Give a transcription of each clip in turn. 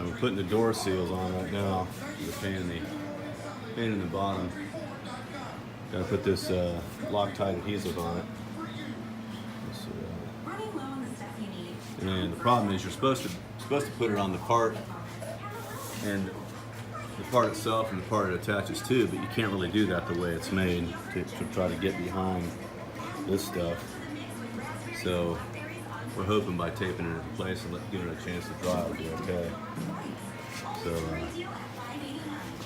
I'm putting the door seals on right now. The pain in the bottom. Gotta put this Loctite adhesive on it. And the problem is you're supposed to put it on the part and the part itself and the part it attaches to, but you can't really do that the way it's made to try to get behind this stuff. So we're hoping by taping it in place and giving it a chance to dry, it'll be okay. So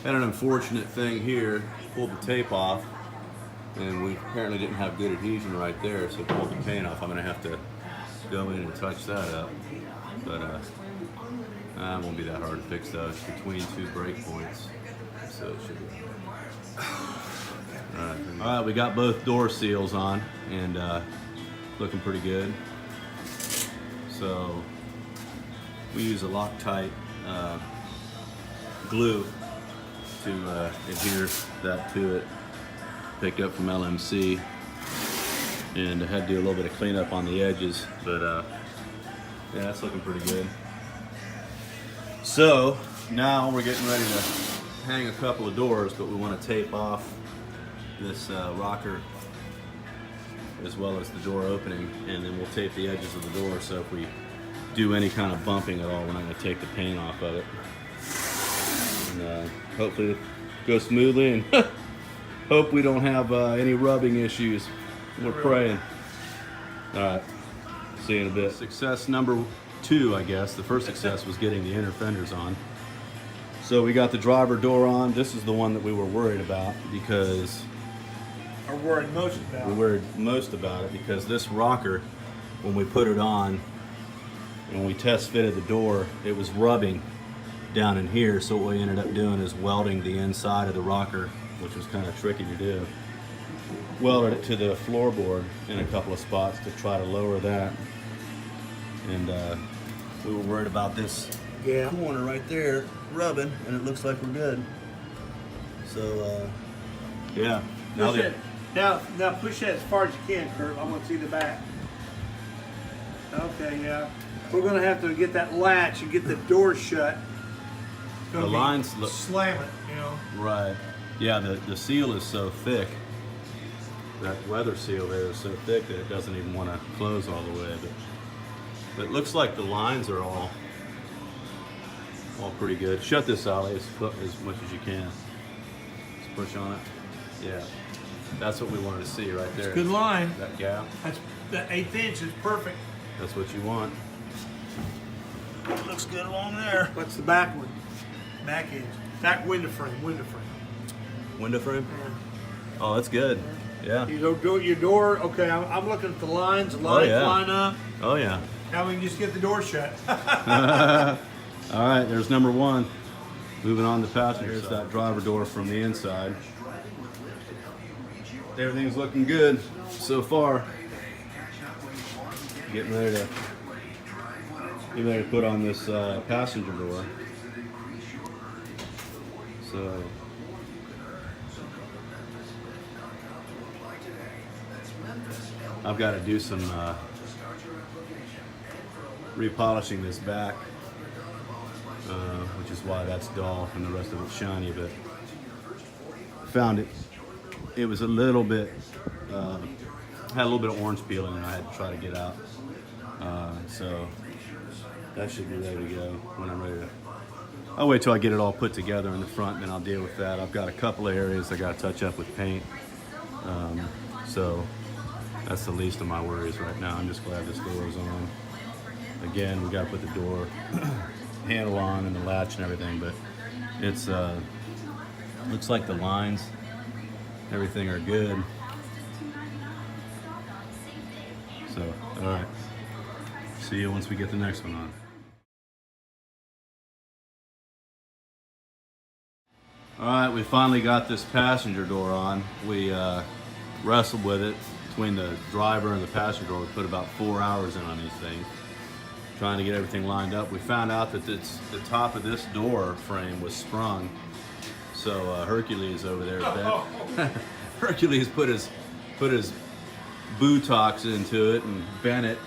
had an unfortunate thing here, pulled the tape off, and we apparently didn't have good adhesion right there, so pulled the paint off. I'm gonna have to go in and touch that up, but it won't be that hard to fix though. It's between two break points, so it should be. All right, we got both door seals on and looking pretty good. So we use a Loctite glue to adhere that to it. Picked up from LMC, and I had to do a little bit of cleanup on the edges, but yeah, that's looking pretty good. So now we're getting ready to hang a couple of doors, but we want to tape off this rocker as well as the door opening, and then we'll tape the edges of the door, so if we do any kind of bumping at all, we're not going to take the paint off of it. And hopefully it goes smoothly, and hope we don't have any rubbing issues. We're praying. All right, see you in a bit. Success number 2, I guess. The first success was getting the inner fenders on. So we got the driver door on. This is the one that we were worried about because Or worried most about we it. worried most about it because this rocker, when we put it on, when we test fitted the door, it was rubbing down in here. So what we ended up doing is welding the inside of the rocker, which was kind of tricky to do. Welded it to the floorboard in a couple of spots to try to lower that. And we were worried about this corner right there rubbing, and it looks like we're good. So yeah. Push it. Now push that as far as you can, Kurt. I want to see the back. Okay, yeah. We're going to have to get that latch and get the door shut. It's gonna The be lines look slam it, you know. right. Yeah, the seal is so thick. That weather seal there is so thick that it doesn't even want to close all the way. But it looks like the lines are all pretty good. Shut this alley as much as you can. Just push on it. Yeah, that's what we wanted to see right there. Good line. That gap. That's the 1/8 inch is perfect. That's what you want. Looks good along there. What's the back one? Back edge. Back window frame. Window frame? Yeah. Oh, that's good. Yeah. You do your door. Okay, I'm looking at the lines. The lines line up. Oh yeah. Now we can just get the door shut. All right, there's number 1. Moving on to passenger. Here's that driver door from the inside. Everything's looking good so far. Getting ready to put on this passenger door. So I've got to do some repolishing this back, which is why that's dull and the rest of it's shiny, but found it was a little bit had a little bit of orange peel in it I had to try to get out, so that should be ready to go when I'm ready to. I'll wait till I get it all put together in the front, and then I'll deal with that. I've got a couple of areas I got to touch up with paint, so that's the least of my worries right now. I'm just glad this door is on. Again, we got to put the door handle on and the latch and everything, but it's looks like the lines, everything are good. So, all right. See you once we get the next one on. All right, we finally got this passenger door on. We wrestled with it between the driver and the passenger door. We put about 4 hours in on these things, trying to get everything lined up. We found out that the top of this door frame was sprung. So Hercules over there bent. Hercules put his buttocks into it and bent it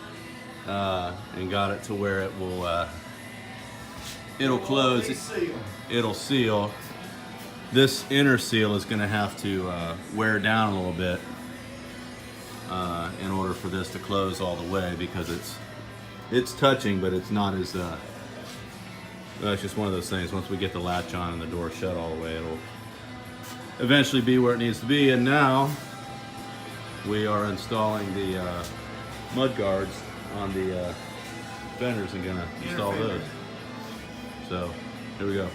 and got it to where it will it'll close, it'll seal. This inner seal is gonna have to wear down a little bit in order for this to close all the way, because it's touching, but it's not as, well, it's just one of those things. Once we get the latch on and the door shut all the way, it'll eventually be where it needs to be. And now we are installing the mud guards on the fenders and gonna install those. So here we go.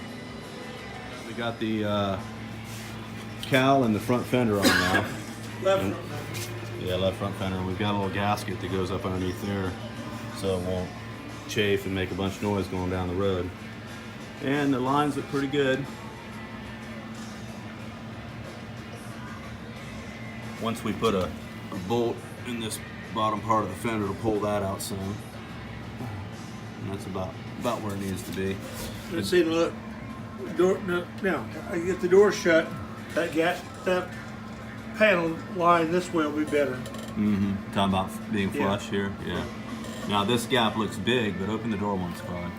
We got the cowl and the front fender on now. Left front fender. We've got a little gasket that goes up underneath there, so it won't chafe and make a bunch of noise going down the road. And the lines look pretty good. Once we put a bolt in this bottom part of the fender to pull that out some. And that's about where it needs to be. Let's see, look. Door, now, I get the door shut. That panel line this way will be better. Mm-hmm. Talking about being flush here? Yeah. Now this gap looks big, but open the door once, Claude.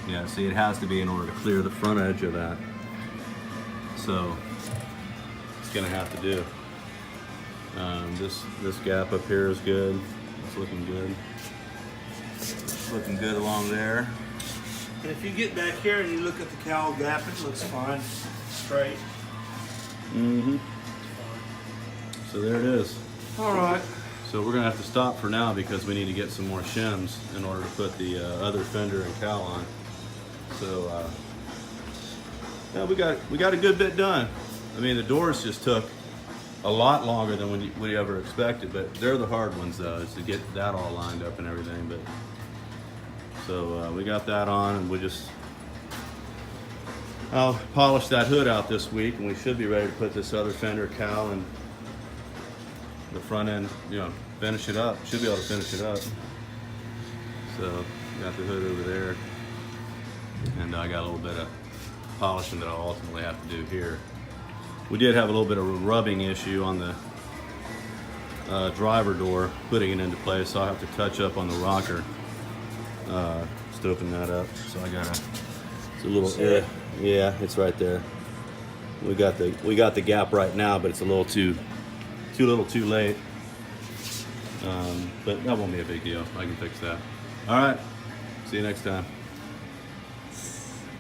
Yeah, see, it has to be in order to clear the front edge of that. So it's gonna have to do. This gap up here is good. It's looking good. It's looking good along there. And if you get back here and you look at the cowl gap, it looks fine, straight. Mm-hmm. So there it is. All right. So we're gonna have to stop for now because we need to get some more shims in order to put the other fender and cowl on. So yeah, we got a good bit done. I mean, the doors just took a lot longer than we ever expected, but they're the hard ones though, is to get that all lined up and everything. But so we got that on, and I'll polish that hood out this week, and we should be ready to put this other fender, cowl, and the front end, finish it up. Should be able to finish it up. So got the hood over there, and I got a little bit of polishing that I'll ultimately have to do here. We did have a little bit of a rubbing issue on the driver door, putting it into place, so I'll have to touch up on the rocker just to open that up. So it's a little, yeah, it's right there. We got the gap right now, but it's a little too late. But that won't be a big deal. I can fix that. All right, see you next time.